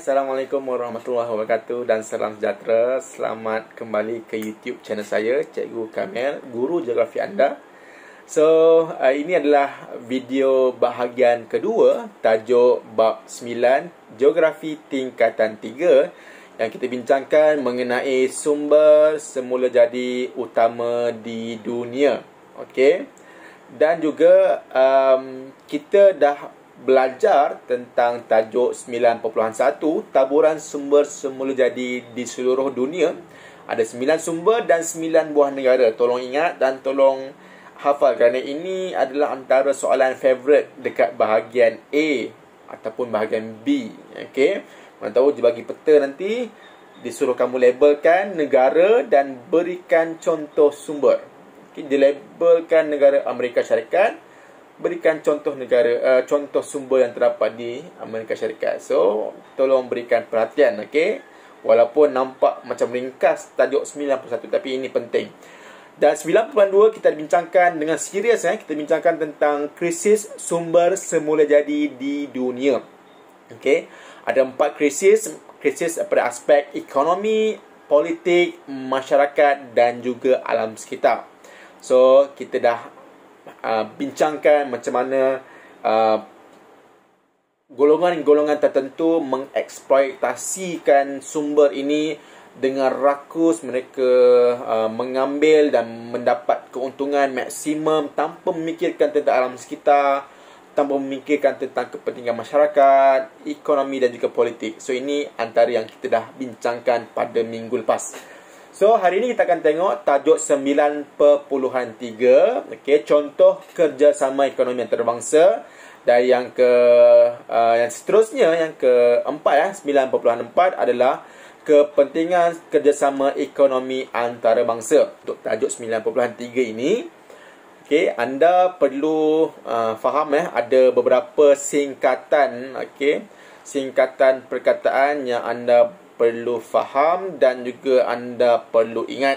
Assalamualaikum warahmatullahi wabarakatuh dan salam sejahtera. Selamat kembali ke YouTube channel saya, Cikgu Kamil, guru geografi anda. Ini adalah video bahagian kedua, tajuk bab 9, Geografi Tingkatan 3, yang kita bincangkan mengenai sumber semula jadi utama di dunia. Okey. Dan juga kita dah belajar tentang tajuk 9.1, taburan sumber semula jadi di seluruh dunia. Ada 9 sumber dan 9 buah negara. Tolong ingat dan tolong hafal kerana ini adalah antara soalan favourite dekat bahagian A ataupun bahagian B. Okey. Mana tahu dibagi peta nanti disuruh kamu labelkan negara dan berikan contoh sumber. Okey, dilabelkan negara Amerika Syarikat, berikan contoh negara, contoh sumber yang terdapat di Amerika Syarikat. So, tolong berikan perhatian, okey? Walaupun nampak macam ringkas tajuk 91, tapi ini penting. Dan 9.2 kita bincangkan dengan serius, kita bincangkan tentang krisis sumber semula jadi di dunia. Okey? Ada 4 krisis pada aspek ekonomi, politik, masyarakat dan juga alam sekitar. So, kita dah bincangkan macam mana golongan-golongan tertentu mengeksploitasikan sumber ini dengan rakus. Mereka mengambil dan mendapat keuntungan maksimum tanpa memikirkan tentang alam sekitar, tanpa memikirkan tentang kepentingan masyarakat, ekonomi dan juga politik. So, ini antara yang kita dah bincangkan pada minggu lepas. So, hari ini kita akan tengok tajuk 9.3, okey, contoh kerjasama ekonomi antarabangsa. Dan yang seterusnya, yang keempat, 9.4 adalah kepentingan kerjasama ekonomi antarabangsa. Untuk tajuk 9.3 ini, okey, anda perlu faham ada beberapa singkatan, okey, singkatan perkataan yang anda perlu faham dan juga anda perlu ingat.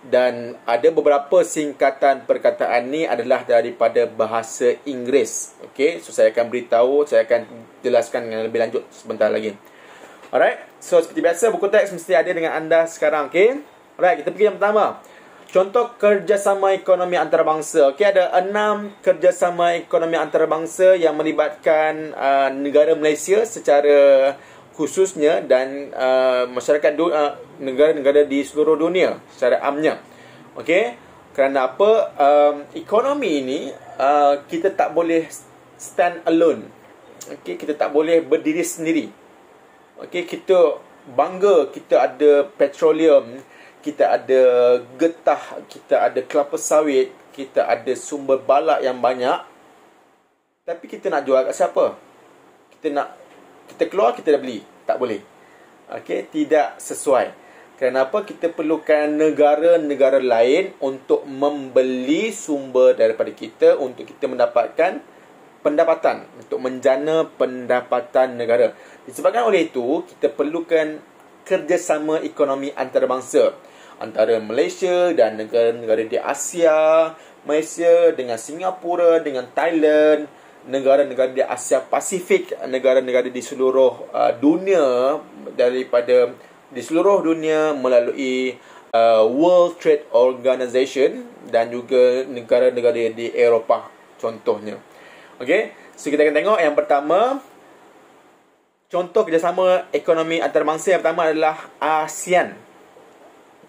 Dan ada beberapa singkatan perkataan ni adalah daripada bahasa Inggeris. Okey, so saya akan beritahu, saya akan jelaskan dengan lebih lanjut sebentar lagi. Alright, so seperti biasa buku teks mesti ada dengan anda sekarang. Okey, alright, kita pergi yang pertama. Contoh kerjasama ekonomi antarabangsa. Okey, ada 6 kerjasama ekonomi antarabangsa yang melibatkan negara Malaysia secara khususnya dan masyarakat negara-negara di seluruh dunia secara amnya. Okey, kerana apa? Ekonomi ini kita tak boleh stand alone. Okey, kita tak boleh berdiri sendiri. Okey, kita bangga kita ada petroleum, kita ada getah, kita ada kelapa sawit, kita ada sumber balak yang banyak. Tapi kita nak jual kat siapa? Kita keluar, kita dah beli. Tak boleh. Okey, tidak sesuai. Kenapa? Kita perlukan negara-negara lain untuk membeli sumber daripada kita untuk kita mendapatkan pendapatan, untuk menjana pendapatan negara. Disebabkan oleh itu, kita perlukan kerjasama ekonomi antarabangsa antara Malaysia dan negara-negara di Asia, Malaysia dengan Singapura, dengan Thailand, negara-negara di Asia Pasifik, negara-negara di seluruh dunia, di seluruh dunia melalui World Trade Organization dan juga negara-negara di Eropah contohnya. Okey, so kita akan tengok yang pertama, contoh kerjasama ekonomi antarabangsa yang pertama adalah ASEAN.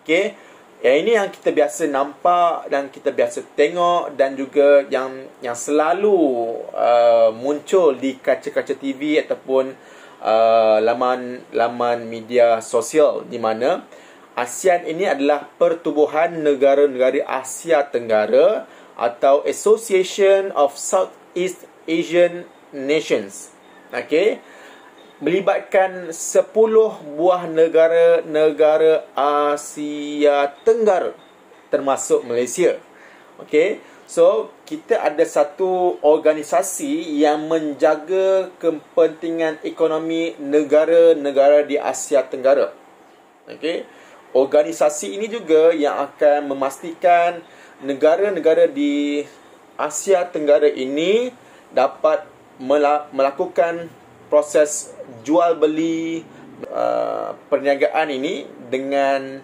Okey, yang ini yang kita biasa nampak dan kita biasa tengok dan juga yang selalu muncul di kaca-kaca TV ataupun laman media sosial, di mana ASEAN ini adalah pertubuhan negara-negara Asia Tenggara atau Association of Southeast Asian Nations. Okey, melibatkan 10 buah negara-negara Asia Tenggara termasuk Malaysia. Okey, so kita ada satu organisasi yang menjaga kepentingan ekonomi negara-negara di Asia Tenggara. Okey, organisasi ini juga yang akan memastikan negara-negara di Asia Tenggara ini dapat melakukan proses jual beli perniagaan ini dengan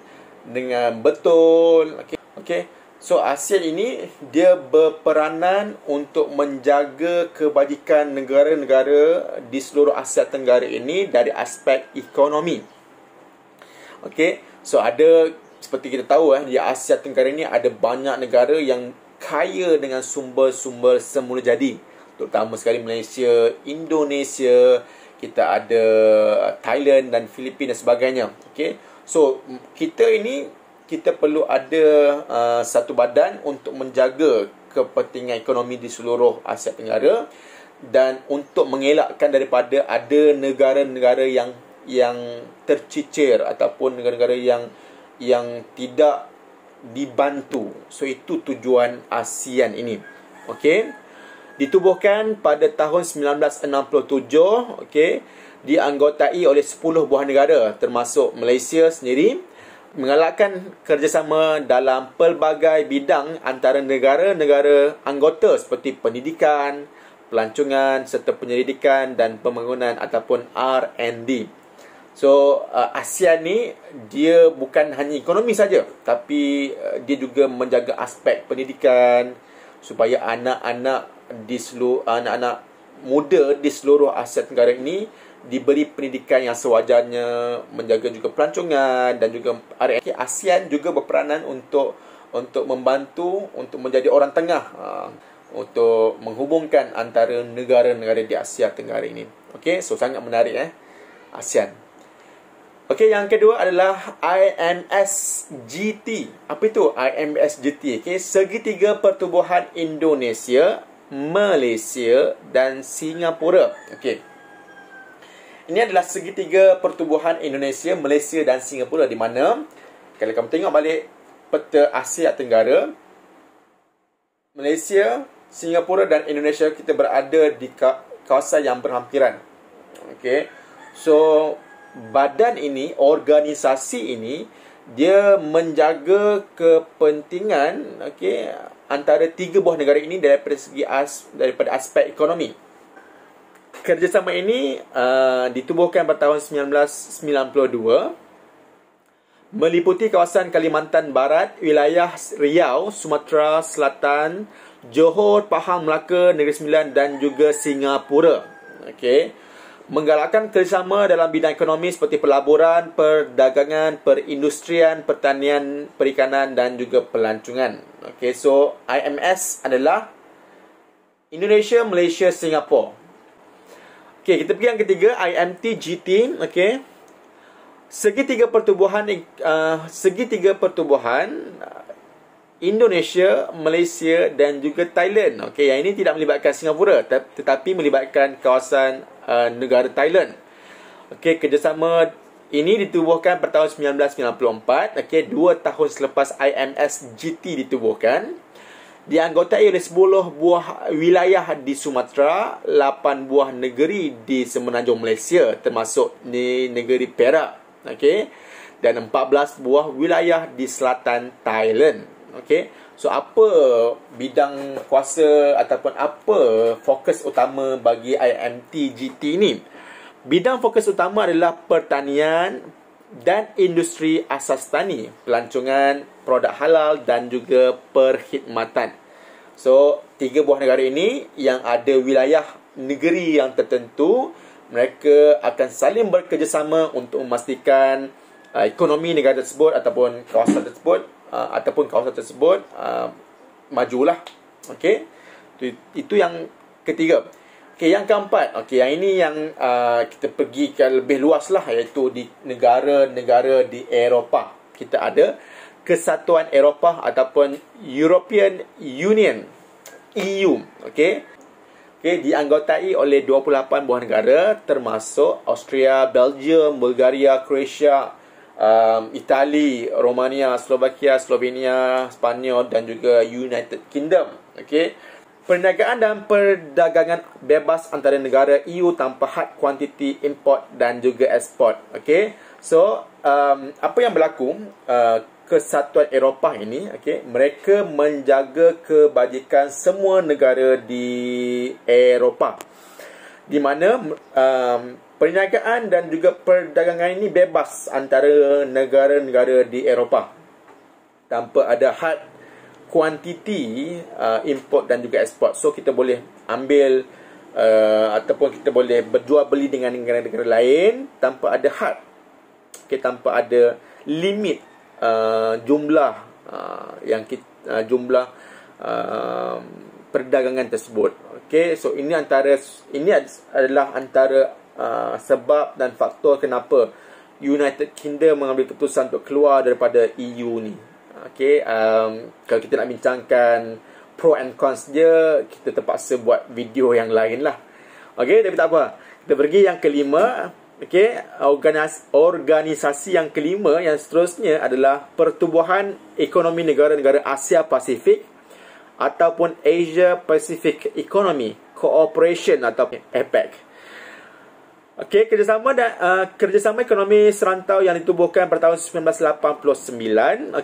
betul. Okey. So ASEAN ini dia berperanan untuk menjaga kebajikan negara-negara di seluruh Asia Tenggara ini dari aspek ekonomi. Okey. So ada, seperti kita tahu di Asia Tenggara ini ada banyak negara yang kaya dengan sumber-sumber semula jadi. Terutama sekali Malaysia, Indonesia, kita ada Thailand dan Filipina dan sebagainya. Okey. So kita perlu ada satu badan untuk menjaga kepentingan ekonomi di seluruh Asia Tenggara dan untuk mengelakkan daripada ada negara-negara yang tercicir ataupun negara-negara yang tidak dibantu. So itu tujuan ASEAN ini. Okey. Ditubuhkan pada tahun 1967, okey, dianggotai oleh 10 buah negara termasuk Malaysia sendiri, menggalakkan kerjasama dalam pelbagai bidang antara negara-negara anggota seperti pendidikan, pelancongan serta penyelidikan dan pembangunan ataupun R&D. So ASEAN ni dia bukan hanya ekonomi saja, tapi dia juga menjaga aspek pendidikan supaya anak-anak muda di seluruh Asia Tenggara ini diberi pendidikan yang sewajarnya, menjaga juga pelancongan dan juga R&D. ASEAN juga berperanan untuk membantu untuk menjadi orang tengah untuk menghubungkan antara negara-negara di Asia Tenggara ini. Okey, so sangat menarik ASEAN. Okey, yang kedua adalah IMSGT. Apa itu IMSGT? Okey, segitiga pertubuhan Indonesia, Malaysia dan Singapura. Okey. Ini adalah segitiga pertubuhan Indonesia, Malaysia dan Singapura, di mana kalau kamu tengok balik peta Asia Tenggara, Malaysia, Singapura dan Indonesia kita berada di kawasan yang berhampiran. Okey. So badan ini, organisasi ini, dia menjaga kepentingan antara tiga buah negara ini daripada aspek ekonomi. Kerjasama ini ditubuhkan pada tahun 1992, meliputi kawasan Kalimantan Barat, wilayah Riau, Sumatera Selatan, Johor, Pahang, Melaka, Negeri Sembilan dan juga Singapura. Okey. Menggalakkan kerjasama dalam bidang ekonomi seperti pelaburan, perdagangan, perindustrian, pertanian, perikanan dan juga pelancongan. Okey, so IMS adalah Indonesia, Malaysia, Singapura. Okey, kita pergi yang ketiga, IMTGT. Okey. Segitiga pertubuhan Indonesia, Malaysia dan juga Thailand. Okey, yang ini tidak melibatkan Singapura tetapi melibatkan kawasan negara Thailand. Okey, kerjasama ini ditubuhkan pada tahun 1994. Okey, 2 tahun selepas IMSGT ditubuhkan. Dianggotai oleh 10 buah wilayah di Sumatera, 8 buah negeri di Semenanjung Malaysia termasuk di negeri Perak. Okey, dan 14 buah wilayah di selatan Thailand. Okey. So apa bidang kuasa ataupun apa fokus utama bagi IMTGT ini? Bidang fokus utama adalah pertanian dan industri asas tani, pelancongan, produk halal dan juga perkhidmatan. So 3 buah negara ini yang ada wilayah negeri yang tertentu, mereka akan saling bekerjasama untuk memastikan ekonomi negara tersebut ataupun kawasan tersebut majulah. Okey. Itu yang ketiga. Okey, yang keempat. Okey, yang ini yang kita pergi ke lebih luas lah, iaitu di negara-negara di Eropah. Kita ada Kesatuan Eropah ataupun European Union, EU. Okey. Okey, dianggotai oleh 28 buah negara termasuk Austria, Belgium, Bulgaria, Croatia, Itali, Romania, Slovakia, Slovenia, Spanyol dan juga United Kingdom. Okey. Perniagaan dan perdagangan bebas antara negara EU tanpa had kuantiti import dan juga ekspor. Okey. So, apa yang berlaku? Kesatuan Eropah ini, okey, mereka menjaga kebajikan semua negara di Eropah. di mana perniagaan dan juga perdagangan ini bebas antara negara-negara di Eropah tanpa ada had kuantiti import dan juga ekspor. So kita boleh ambil ataupun kita boleh berjual beli dengan negara-negara lain tanpa ada had, tanpa ada limit jumlah jumlah perdagangan tersebut. So ini adalah antara sebab dan faktor kenapa United Kingdom mengambil keputusan untuk keluar daripada EU ni. Kalau kita nak bincangkan pro and cons dia, kita terpaksa buat video yang lain lah. Tapi tak apa, kita pergi yang kelima. Organisasi yang kelima yang seterusnya adalah Pertubuhan Ekonomi Negara-Negara Asia Pasifik ataupun Asia Pacific Economy Cooperation atau APEC. Kerjasama ekonomi serantau yang ditubuhkan pada tahun 1989.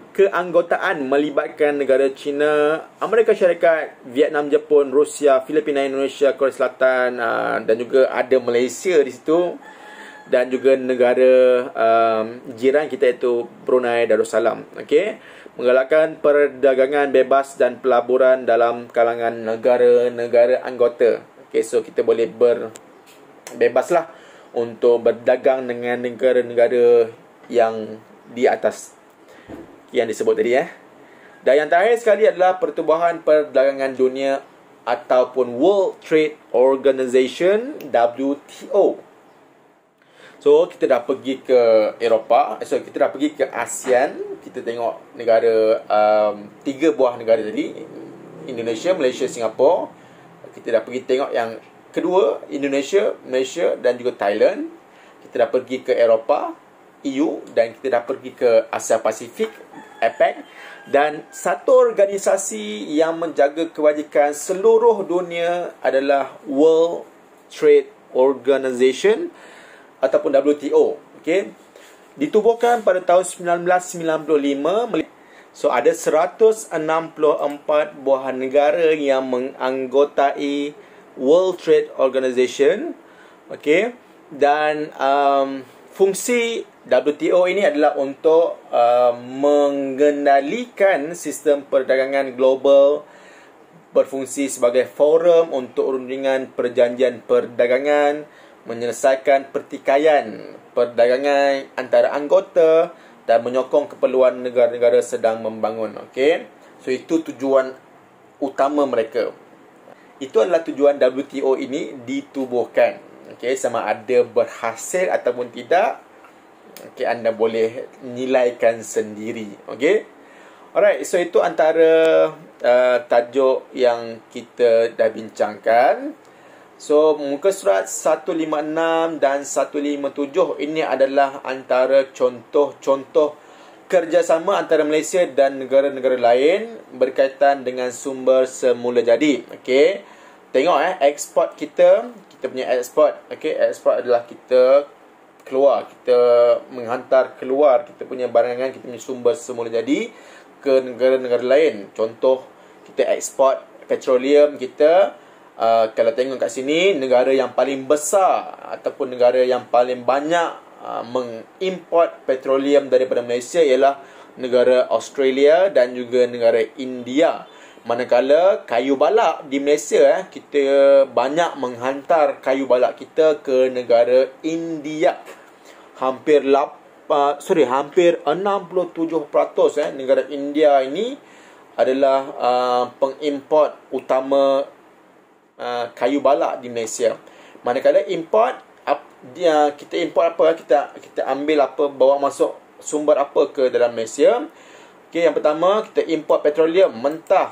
Keanggotaan melibatkan negara China, Amerika Syarikat, Vietnam, Jepun, Rusia, Filipina, Indonesia, Korea Selatan, dan juga ada Malaysia di situ, dan juga negara jiran kita iaitu Brunei Darussalam. Menggalakkan perdagangan bebas dan pelaburan dalam kalangan negara-negara anggota. So kita boleh bebaslah untuk berdagang dengan negara-negara yang di atas yang disebut tadi. Dan yang terakhir sekali adalah Pertubuhan Perdagangan Dunia ataupun World Trade Organization, WTO. So kita dah pergi ke Eropah, kita dah pergi ke ASEAN. Kita tengok negara 3 buah negara tadi, Indonesia, Malaysia, Singapura. Kita dah pergi tengok yang kedua, Indonesia, Malaysia dan juga Thailand. Kita dah pergi ke Eropah, EU, dan kita dah pergi ke Asia Pasifik, APEC. Dan satu organisasi yang menjaga kebajikan seluruh dunia adalah World Trade Organization ataupun WTO. Ditubuhkan pada tahun 1995. So ada 164 buah negara yang menganggotai World Trade Organization. Dan fungsi WTO ini adalah untuk mengendalikan sistem perdagangan global, berfungsi sebagai forum untuk rundingan perjanjian perdagangan, menyelesaikan pertikaian perdagangan antara anggota dan menyokong keperluan negara-negara sedang membangun. So itu tujuan utama mereka. Itu adalah tujuan WTO ini ditubuhkan. Sama ada berhasil ataupun tidak, anda boleh nilaikan sendiri. Alright, so itu antara tajuk yang kita dah bincangkan. So muka surat 156 dan 157 ini adalah antara contoh-contoh kerjasama antara Malaysia dan negara-negara lain berkaitan dengan sumber semula jadi. Tengok ekspor kita punya ekspor. Ekspor adalah kita menghantar keluar kita punya barangan, kita punya sumber semula jadi ke negara-negara lain. Contoh, kita ekspor petroleum kita. Kalau tengok kat sini, negara yang paling besar ataupun negara yang paling banyak mengimport petroleum daripada Malaysia ialah negara Australia dan juga negara India. Manakala kayu balak di Malaysia, kita banyak menghantar kayu balak kita ke negara India. Hampir 67% negara India ini adalah pengimport utama kayu balak di Malaysia. Manakala import, kita import apa, kita ambil apa, bawa masuk sumber apa ke dalam Malaysia. Yang pertama, kita import petroleum mentah.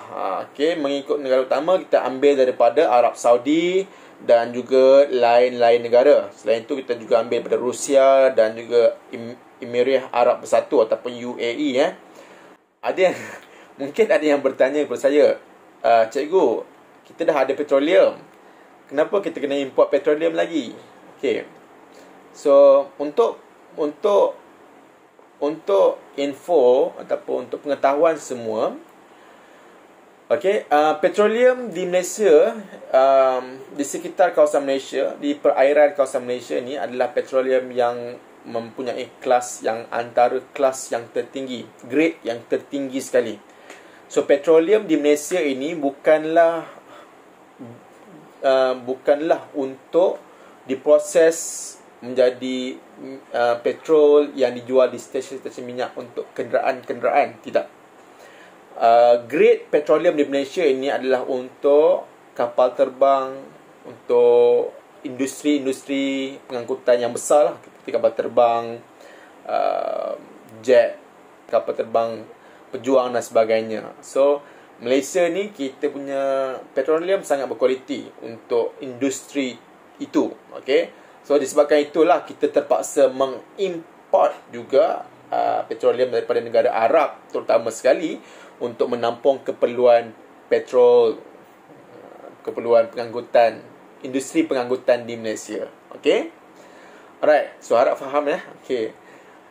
Mengikut negara utama, kita ambil daripada Arab Saudi dan juga lain-lain negara. Selain itu, kita juga ambil daripada Rusia dan juga Emirat Arab Bersatu ataupun UAE. Mungkin ada yang bertanya kepada saya, cikgu, kita dah ada petroleum, kenapa kita kena import petroleum lagi? So untuk info ataupun untuk pengetahuan semua, Okey, petroleum di Malaysia, di sekitar kawasan Malaysia, di perairan kawasan Malaysia ni adalah petroleum yang mempunyai kelas yang antara kelas yang tertinggi, grade yang tertinggi sekali. So petroleum di Malaysia ini bukanlah untuk diproses menjadi petrol yang dijual di stesen-stesen minyak untuk kenderaan-kenderaan. Tidak. Grade petroleum di Malaysia ini adalah untuk kapal terbang, untuk industri-industri pengangkutan yang besar lah, seperti kapal terbang, jet, kapal terbang pejuang dan sebagainya. So Malaysia ni kita punya petroleum sangat berkualiti untuk industri itu. Okay? So disebabkan itulah kita terpaksa mengimport juga petroleum daripada negara Arab terutama sekali untuk menampung keperluan petrol, keperluan pengangkutan, industri pengangkutan di Malaysia. Okay? Alright, so harap faham ya. Okay.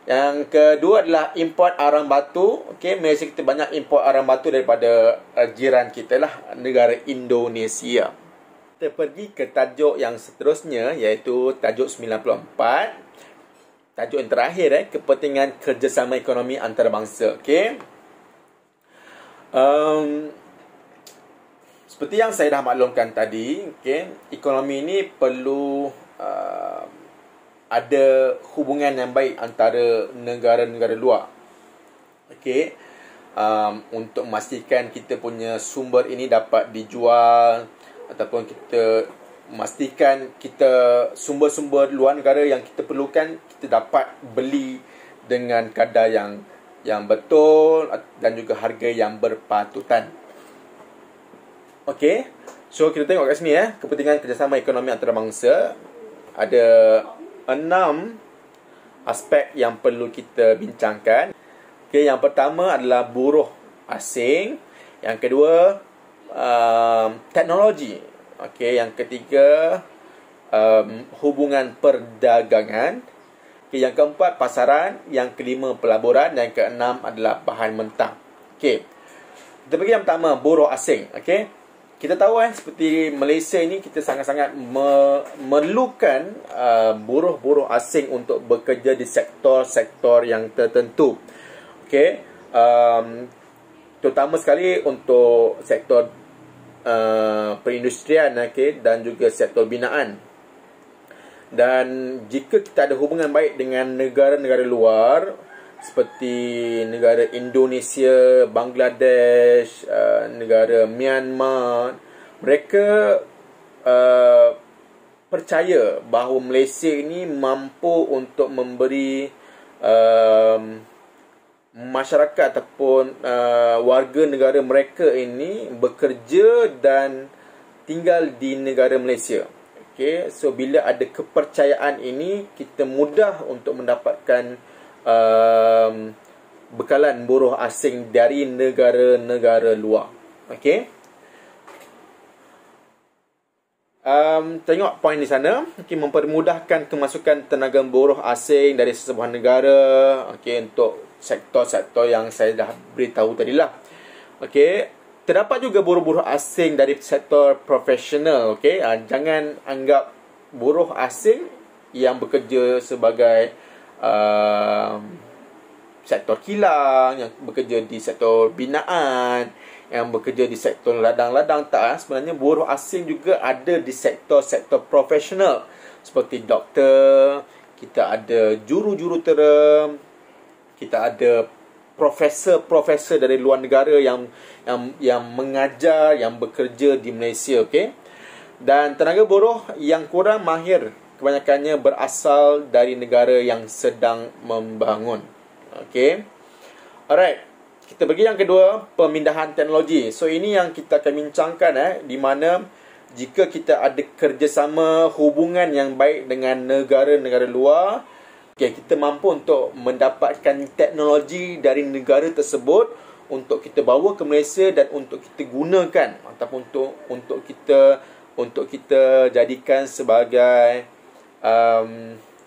Yang kedua adalah import arang batu. Okay, Malaysia kita banyak import arang batu daripada jiran kita lah, negara Indonesia. Kita pergi ke tajuk yang seterusnya, iaitu tajuk 94. Tajuk yang terakhir, kepentingan kerjasama ekonomi antarabangsa. Okay. Seperti yang saya dah maklumkan tadi, okay, ekonomi ini perlu ada hubungan yang baik antara negara-negara luar. Okay, untuk memastikan kita punya sumber ini dapat dijual, ataupun kita memastikan kita sumber-sumber luar negara yang kita perlukan kita dapat beli dengan kadar yang betul dan juga harga yang berpatutan. Okey, so kita tengok kat sini kepentingan kerjasama ekonomi antarabangsa. Ada 6 aspek yang perlu kita bincangkan. Okey, yang pertama adalah buruh asing. Yang kedua, teknologi. Okey, yang ketiga, hubungan perdagangan. Okay, yang keempat, pasaran. Yang kelima, pelaburan. Dan yang keenam adalah bahan mentah. Okay. Kita pergi yang pertama, buruh asing. Okay. Kita tahu seperti Malaysia ini, kita sangat-sangat memerlukan buruh-buruh asing untuk bekerja di sektor-sektor yang tertentu. Okay. Terutama sekali untuk sektor perindustrian, okay, dan juga sektor binaan. Dan jika kita ada hubungan baik dengan negara-negara luar seperti negara Indonesia, Bangladesh, negara Myanmar, mereka percaya bahawa Malaysia ini mampu untuk memberi masyarakat ataupun warga negara mereka ini bekerja dan tinggal di negara Malaysia. Okay, so bila ada kepercayaan ini, kita mudah untuk mendapatkan bekalan buruh asing dari negara-negara luar. Okay. Tengok poin di sana. Okay, mempermudahkan kemasukan tenaga buruh asing dari sesebuah negara. Okay, untuk sektor-sektor yang saya dah beritahu tadilah. Okay. Terdapat juga buruh-buruh asing dari sektor profesional. Okay? Jangan anggap buruh asing yang bekerja sebagai sektor kilang, yang bekerja di sektor binaan, yang bekerja di sektor ladang-ladang. Tak, sebenarnya buruh asing juga ada di sektor-sektor profesional. Seperti doktor, kita ada juru-jurutera, kita ada profesor-profesor dari luar negara yang mengajar, yang bekerja di Malaysia. Okay? Dan tenaga buruh yang kurang mahir kebanyakannya berasal dari negara yang sedang membangun. Okay? Alright, kita pergi yang kedua, pemindahan teknologi. So ini yang kita akan bincangkan, di mana jika kita ada kerjasama, hubungan yang baik dengan negara-negara luar, okay, kita mampu untuk mendapatkan teknologi dari negara tersebut untuk kita bawa ke Malaysia dan untuk kita gunakan ataupun untuk kita jadikan sebagai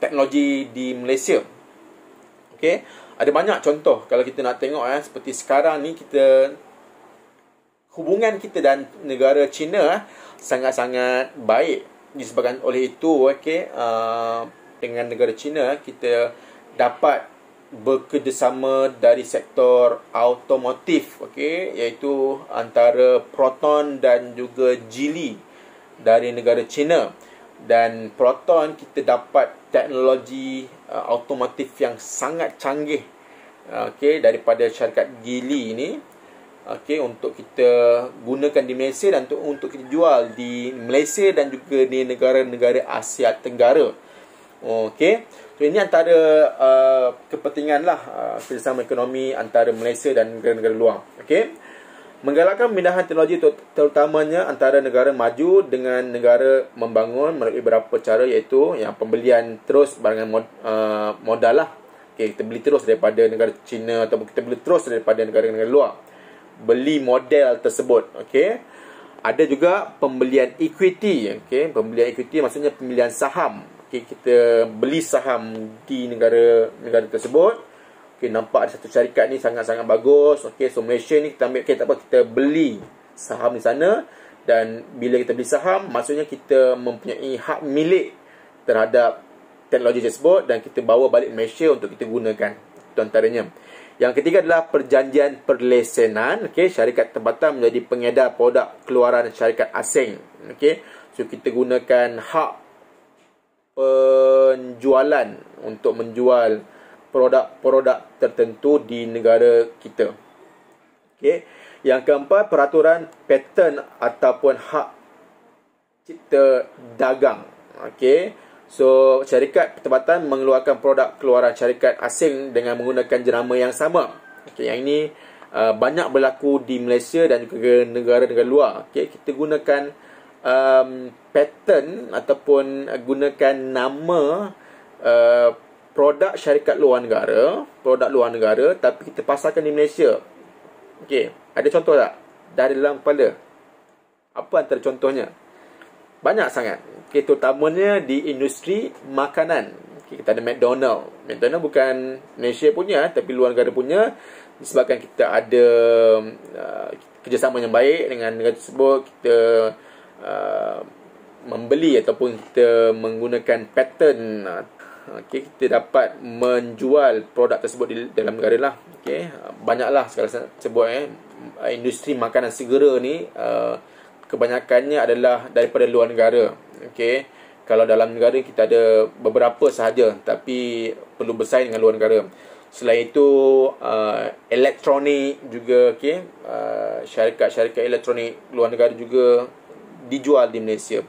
teknologi di Malaysia. Okay, ada banyak contoh kalau kita nak tengok seperti sekarang ni kita hubungan kita dan negara China sangat-sangat baik. Disebabkan oleh itu, dengan negara China kita dapat bekerjasama dari sektor automotif, iaitu antara Proton dan juga Geely dari negara China. Dan Proton kita dapat teknologi automotif yang sangat canggih daripada syarikat Geely ini, untuk kita gunakan di Malaysia dan untuk kita jual di Malaysia dan juga di negara-negara Asia Tenggara. So ini antara kepentingan lah kerjasama ekonomi antara Malaysia dan negara-negara luar. Menggalakkan pemindahan teknologi terutamanya antara negara maju dengan negara membangun melalui beberapa cara, iaitu yang pembelian terus barangan modal lah. Kita beli terus daripada negara China ataupun kita beli terus daripada negara-negara luar. Beli model tersebut. Ada juga pembelian equity. Pembelian equity maksudnya pembelian saham. Kita beli saham di negara tersebut. Nampak ada satu syarikat ni sangat-sangat bagus. So Malaysia ni kita ambil, kita beli saham di sana. Dan bila kita beli saham, maksudnya kita mempunyai hak milik terhadap teknologi tersebut dan kita bawa balik Malaysia untuk kita gunakan. Itu antaranya. Yang ketiga adalah perjanjian perlesenan. Syarikat tempatan menjadi pengedar produk keluaran syarikat asing. So kita gunakan hak penjualan untuk menjual produk-produk tertentu di negara kita. Yang keempat, peraturan paten ataupun hak cipta dagang. So syarikat tempatan mengeluarkan produk keluaran syarikat asing dengan menggunakan jenama yang sama. Yang ini banyak berlaku di Malaysia dan juga negara-negara luar. Kita gunakan paten ataupun gunakan nama produk syarikat luar negara, tapi kita pasarkan di Malaysia. Ada contoh tak dari dalam kepala? Apa antara contohnya? Banyak sangat. Terutamanya di industri makanan. Kita ada McDonald. McDonald bukan Malaysia punya, tapi luar negara punya. Disebabkan kita ada kerjasama yang baik dengan negara tersebut, kita membeli ataupun kita menggunakan paten. Kita dapat menjual produk tersebut di dalam negara lah. Banyaklah sekali sebut industri makanan segera ni kebanyakannya adalah daripada luar negara. Kalau dalam negara kita ada beberapa sahaja, tapi perlu bersaing dengan luar negara. Selain itu elektronik juga, syarikat-syarikat elektronik luar negara juga dijual di Malaysia.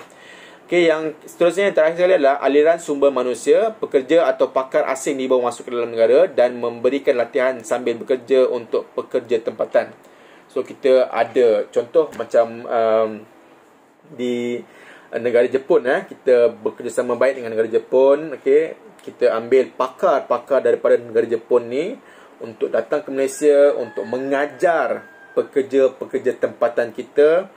Yang seterusnya yang terakhir sekali adalah aliran sumber manusia. Pekerja atau pakar asing dibawa masuk ke dalam negara dan memberikan latihan sambil bekerja untuk pekerja tempatan. So kita ada contoh macam di negara Jepun, kita bekerjasama baik dengan negara Jepun. Kita ambil pakar-pakar daripada negara Jepun ni untuk datang ke Malaysia untuk mengajar pekerja-pekerja tempatan kita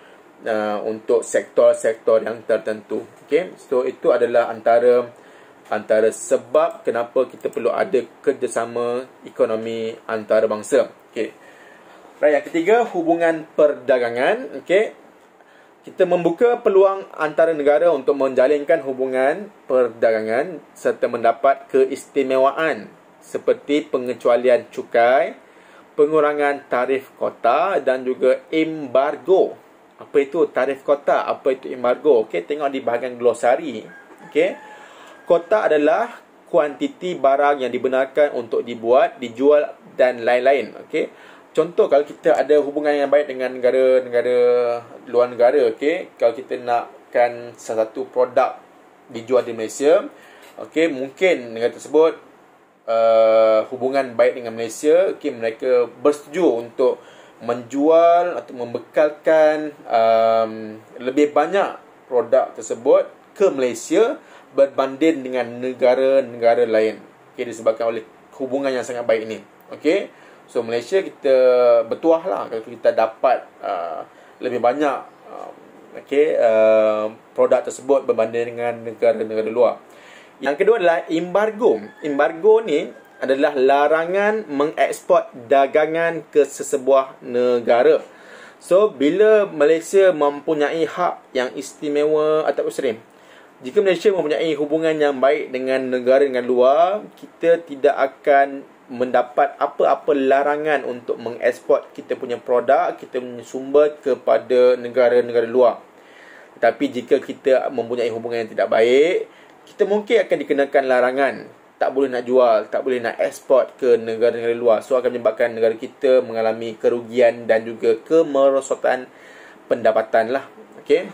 untuk sektor-sektor yang tertentu. So itu adalah antara sebab kenapa kita perlu ada kerjasama ekonomi antarabangsa. Yang ketiga, hubungan perdagangan. Kita membuka peluang antara negara untuk menjalinkan hubungan perdagangan serta mendapat keistimewaan seperti pengecualian cukai, pengurangan tarif kota dan juga embargo. Apa itu tarif kota? Apa itu embargo? Tengok di bahagian glosari. Kota adalah kuantiti barang yang dibenarkan untuk dibuat, dijual dan lain-lain. Contoh, kalau kita ada hubungan yang baik dengan negara-negara luar negara, kalau kita nakkan satu produk dijual di Malaysia, mungkin negara tersebut hubungan baik dengan Malaysia, mereka bersetuju untuk menjual atau membekalkan lebih banyak produk tersebut ke Malaysia berbanding dengan negara-negara lain. Disebabkan oleh hubungan yang sangat baik ini. So Malaysia kita bertuah lah kalau kita dapat lebih banyak produk tersebut berbanding dengan negara-negara luar. Yang kedua adalah embargo. Embargo ni adalah larangan mengeksport dagangan ke sesebuah negara. So, bila Malaysia mempunyai hak yang istimewa atau jika Malaysia mempunyai hubungan yang baik dengan negara-negara luar, kita tidak akan mendapat apa-apa larangan untuk mengeksport kita punya produk, kita punya sumber kepada negara-negara luar. Tetapi jika kita mempunyai hubungan yang tidak baik, kita mungkin akan dikenakan larangan. Tak boleh nak jual, tak boleh nak ekspor ke negara-negara luar. So, akan menyebabkan negara kita mengalami kerugian dan juga kemerosotan pendapatan lah. Okay.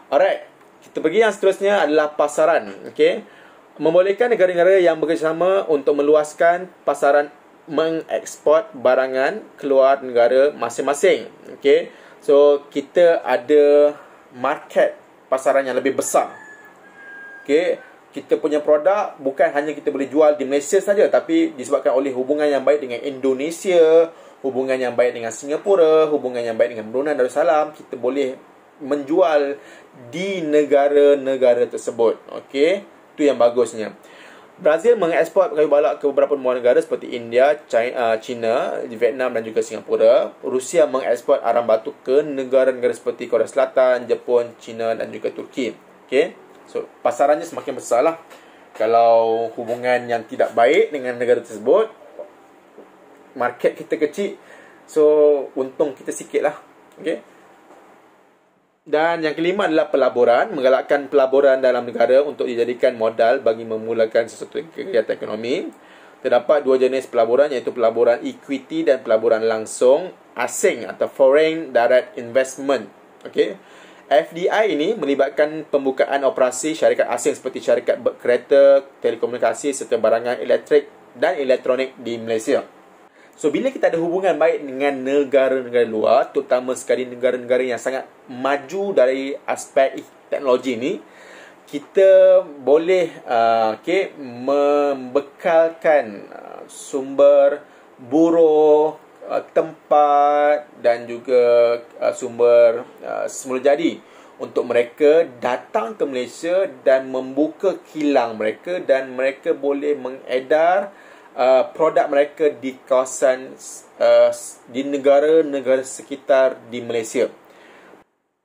Alright. Kita pergi yang seterusnya adalah pasaran. Okay. Membolehkan negara-negara yang bekerjasama untuk meluaskan pasaran mengeksport barangan keluar negara masing-masing. Okay. So, kita ada market pasaran yang lebih besar. Okay. Kita punya produk bukan hanya kita boleh jual di Malaysia saja, tapi disebabkan oleh hubungan yang baik dengan Indonesia, hubungan yang baik dengan Singapura, hubungan yang baik dengan Brunei Darussalam, kita boleh menjual di negara-negara tersebut. Okey, itu yang bagusnya. Brazil mengeksport kayu balak ke beberapa benua negara seperti India, China, Vietnam dan juga Singapura. Rusia mengeksport arang batu ke negara-negara seperti Korea Selatan, Jepun, China dan juga Turki. Okey, so pasarannya semakin besar lah. Kalau hubungan yang tidak baik dengan negara tersebut, market kita kecil, so untung kita sikit lah. Okey. Dan yang kelima adalah pelaburan. Menggalakkan pelaburan dalam negara untuk dijadikan modal bagi memulakan sesuatu kegiatan ekonomi. Terdapat dua jenis pelaburan, iaitu pelaburan equity dan pelaburan langsung asing atau foreign direct investment. Okay. FDI ini melibatkan pembukaan operasi syarikat asing seperti syarikat kereta, telekomunikasi serta barangan elektrik dan elektronik di Malaysia. So, bila kita ada hubungan baik dengan negara-negara luar, terutama sekali negara-negara yang sangat maju dari aspek teknologi ini, kita boleh membekalkan sumber buruh, tempat dan juga sumber semula jadi untuk mereka datang ke Malaysia dan membuka kilang mereka, dan mereka boleh mengedar produk mereka di kawasan di negara-negara sekitar di Malaysia.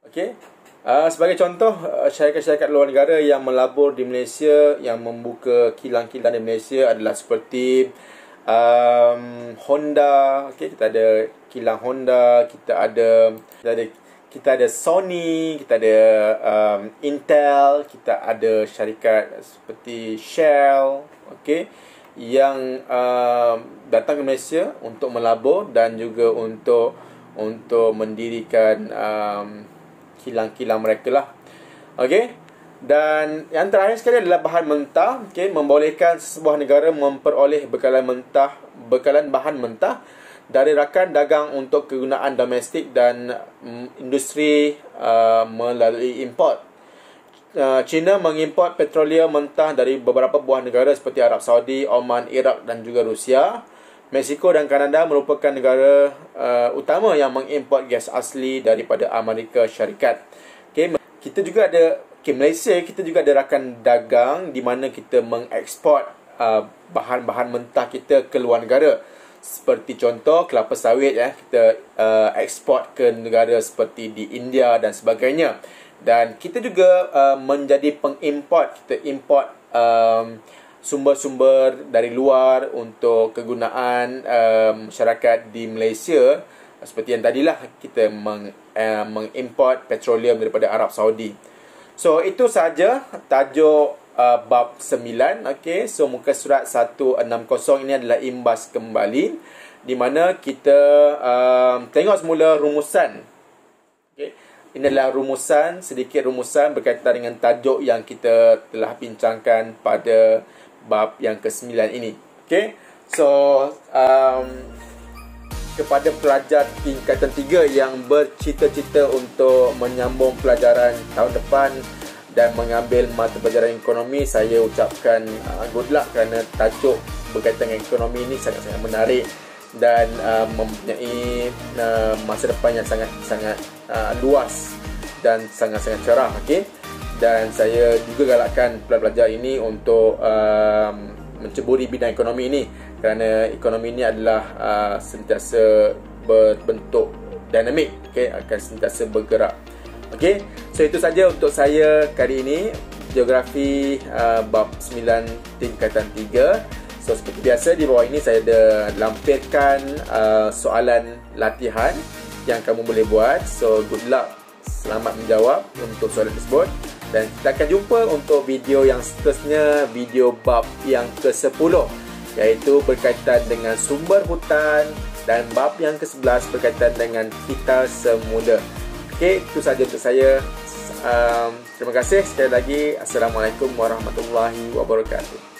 Okey. Sebagai contoh, syarikat-syarikat luar negara yang melabur di Malaysia, yang membuka kilang-kilang di Malaysia adalah seperti Honda. Okey, kita ada kilang Honda, kita ada Sony, kita ada Intel, kita ada syarikat seperti Shell. Okey, yang datang ke Malaysia untuk melabur dan juga untuk mendirikan kilang-kilang mereka lah. Okey. Dan yang terakhir sekali adalah bahan mentah. Okey, membolehkan sebuah negara memperoleh bekalan bahan mentah dari rakan dagang untuk kegunaan domestik dan industri melalui import. China mengimport petroleum mentah dari beberapa buah negara seperti Arab Saudi, Oman, Iraq dan juga Rusia. Mexico dan Kanada merupakan negara utama yang mengimport gas asli daripada Amerika Syarikat. Okay, Malaysia, kita juga ada rakan dagang di mana kita mengeksport bahan-bahan mentah kita ke luar negara. Seperti contoh kelapa sawit, kita eksport ke negara seperti di India dan sebagainya. Dan kita juga menjadi pengimport. Kita import sumber-sumber dari luar untuk kegunaan masyarakat di Malaysia. Seperti yang tadilah, kita mengimport petroleum daripada Arab Saudi. So, itu sahaja tajuk bab 9. Okay, so muka surat 160 ini adalah imbas kembali, di mana kita tengok semula rumusan. Okay. Ini adalah sedikit rumusan berkaitan dengan tajuk yang kita telah bincangkan pada bab yang ke-9 ini. Okay. So, kepada pelajar tingkatan 3 yang bercita-cita untuk menyambung pelajaran tahun depan dan mengambil mata pelajaran ekonomi, saya ucapkan good luck, kerana tajuk berkaitan dengan ekonomi ini sangat-sangat menarik dan mempunyai masa depan yang sangat-sangat luas dan sangat-sangat cerah. Okay? Dan saya juga galakkan pelajar ini untuk menceburi bidang ekonomi ini, kerana ekonomi ini adalah sentiasa berbentuk dynamic, okay, akan sentiasa bergerak. Okay, so itu saja untuk saya kali ini, geografi bab 9 tingkatan 3. So seperti biasa di bawah ini saya ada lampirkan soalan latihan yang kamu boleh buat. So good luck, selamat menjawab untuk soalan tersebut. Dan kita akan jumpa untuk video yang seterusnya, video bab yang ke-10, iaitu berkaitan dengan sumber hutan, dan bab yang ke-11 berkaitan dengan kita semula. Okey, itu sahaja untuk saya. Terima kasih sekali lagi. Assalamualaikum warahmatullahi wabarakatuh.